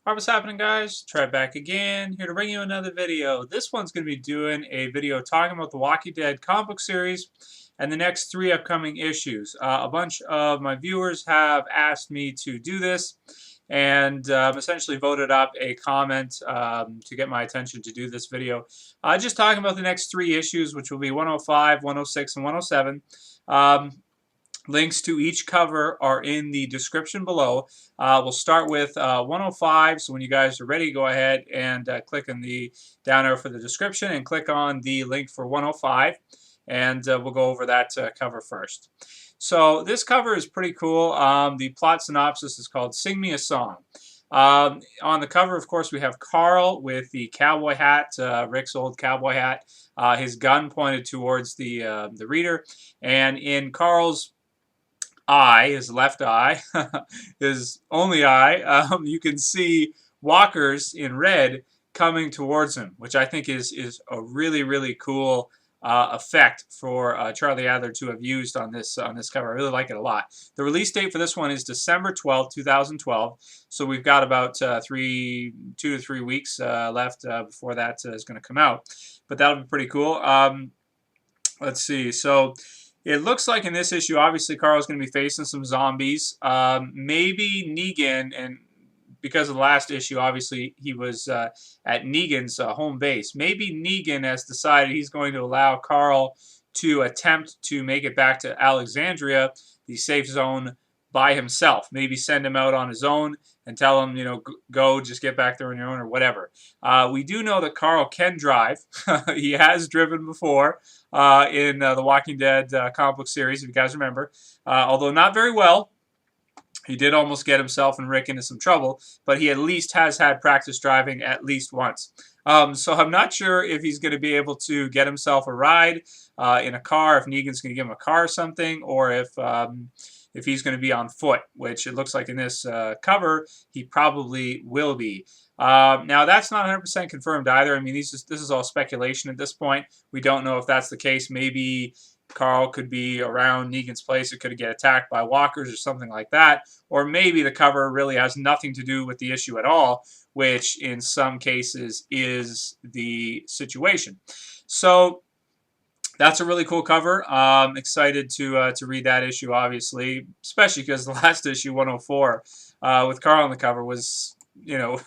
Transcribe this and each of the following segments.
Alright, what's happening, guys? Try back again, here to bring you another video. This one's going to be doing a video talking about the Walking Dead comic book series and the next 3 upcoming issues. A bunch of my viewers have asked me to do this and essentially voted up a comment to get my attention to do this video. Just talking about the next 3 issues, which will be 105, 106, and 107. Links to each cover are in the description below. We'll start with 105, so when you guys are ready, go ahead and click on the down arrow for the description and click on the link for 105, and we'll go over that cover first. So this cover is pretty cool. The plot synopsis is called Sing Me a Song. On the cover, of course, we have Carl with the cowboy hat, Rick's old cowboy hat, his gun pointed towards the reader, and in Carl's eye, his left eye, his only eye, you can see walkers in red coming towards him, which I think is a really cool effect for Charlie Adler to have used on this cover. I really like it a lot. The release date for this one is December 12th, 2012. So we've got about 2 to 3 weeks left before that is going to come out. But that'll be pretty cool. Let's see. So it looks like in this issue, obviously, Carl's going to be facing some zombies. Maybe Negan, and because of the last issue, obviously, he was at Negan's home base. Maybe Negan has decided he's going to allow Carl to attempt to make it back to Alexandria, the safe zone, by himself. Maybe send him out on his own and tell him, you know, go, just get back there on your own or whatever. We do know that Carl can drive. He has driven before in the Walking Dead comic book series, if you guys remember. Although not very well. He did almost get himself and Rick into some trouble, but he at least has had practice driving at least once. So I'm not sure if he's going to be able to get himself a ride in a car, if Negan's going to give him a car or something, or if he's going to be on foot, which it looks like in this cover he probably will be. Now, that's not 100% confirmed either. I mean, this is all speculation at this point. We don't know if that's the case. Maybe Carl could be around Negan's place. It could get attacked by walkers or something like that. Or maybe the cover really has nothing to do with the issue at all, which in some cases is the situation. So that's a really cool cover. I'm excited to read that issue, obviously, especially because the last issue, 104, with Carl on the cover was, you know,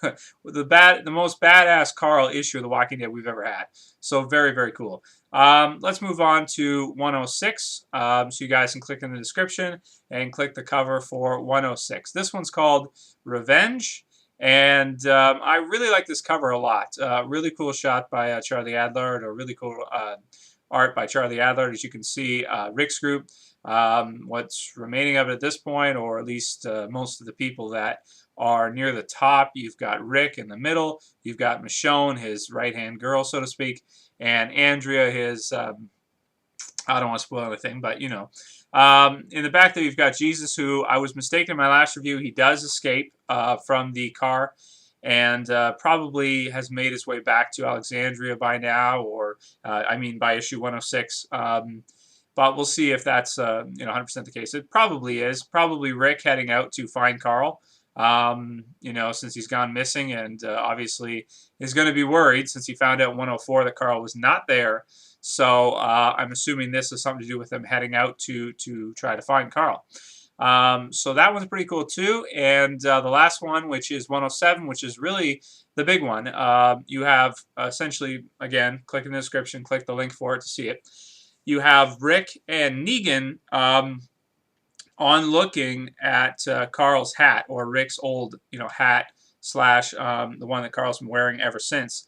the most badass Carl issue of The Walking Dead we've ever had. So very cool. Let's move on to 106. So you guys can click in the description and click the cover for 106. This one's called Revenge. And I really like this cover a lot. Really cool shot by Charlie Adler, and a really cool art by Charlie Adler. As you can see, Rick's group, what's remaining of it at this point, or at least most of the people that are near the top. You've got Rick in the middle. You've got Michonne, his right-hand girl, so to speak, and Andrea, his, I don't want to spoil anything, but you know. In the back there, you've got Jesus, who I was mistaken in my last review. He does escape from the car and probably has made his way back to Alexandria by now, or I mean by issue 106. But we'll see if that's 100% the case. It probably is. Probably Rick heading out to find Carl. You know, since he's gone missing, and obviously is going to be worried since he found out in 104 that Carl was not there. So I'm assuming this is something to do with him heading out to try to find Carl. So that one's pretty cool too. And the last one, which is 107, which is really the big one. You have essentially, again, click in the description, click the link for it to see it. You have Rick and Negan on looking at Carl's hat, or Rick's old, hat slash the one that Carl's been wearing ever since.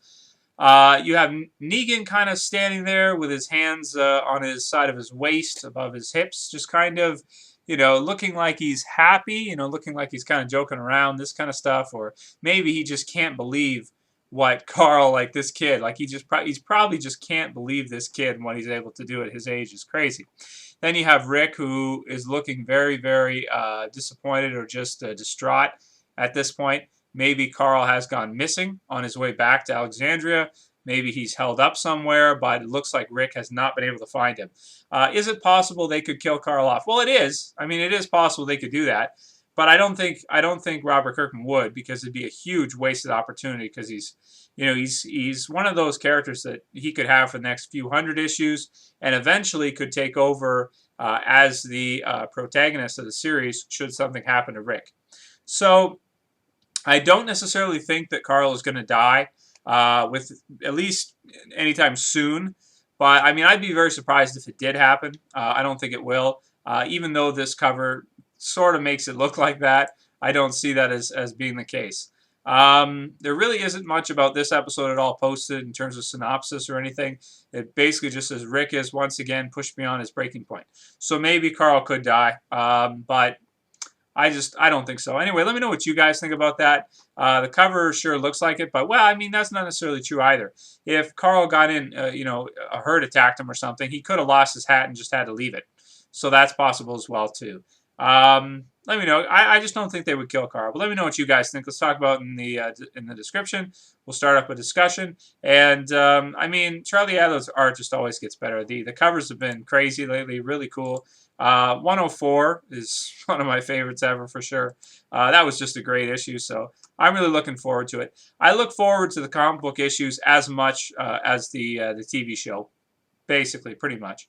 You have Negan kind of standing there with his hands on his side of his waist, above his hips, just kind of, looking like he's happy, looking like he's kind of joking around, this kind of stuff, or maybe he just can't believe what Carl, like this kid, like he's probably just can't believe this kid and what he's able to do at his age is crazy. Then you have Rick, who is looking very disappointed or just distraught at this point. Maybe Carl has gone missing on his way back to Alexandria. Maybe he's held up somewhere, but it looks like Rick has not been able to find him. Is it possible they could kill Carl off? Well, it is. I mean, it is possible they could do that. but I don't think Robert Kirkman would, because it'd be a huge wasted opportunity, because he's one of those characters that he could have for the next few hundred issues, and eventually could take over as the protagonist of the series should something happen to Rick. So I don't necessarily think that Carl is going to die with at least anytime soon. But I mean, I'd be very surprised if it did happen. I don't think it will. Even though this cover sort of makes it look like that, I don't see that as being the case. There really isn't much about this episode at all posted in terms of synopsis or anything. It basically just says Rick is once again pushed beyond his breaking point. So maybe Carl could die, but I don't think so. Anyway, let me know what you guys think about that. The cover sure looks like it, but, well, I mean, that's not necessarily true either. If Carl got in, a herd attacked him or something, he could have lost his hat and just had to leave it. So that's possible as well, too. Let me know. I just don't think they would kill Carl, but let me know what you guys think. Let's talk about it in the description. We'll start up a discussion. And, I mean, Charlie Adler's art just always gets better. The covers have been crazy lately, really cool. 104 is one of my favorites ever, for sure. That was just a great issue, so I'm really looking forward to it. I look forward to the comic book issues as much as the TV show, basically, pretty much.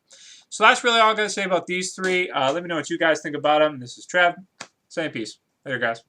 So that's really all I'm going to say about these three. Let me know what you guys think about them. This is Trev, saying peace. Later, guys.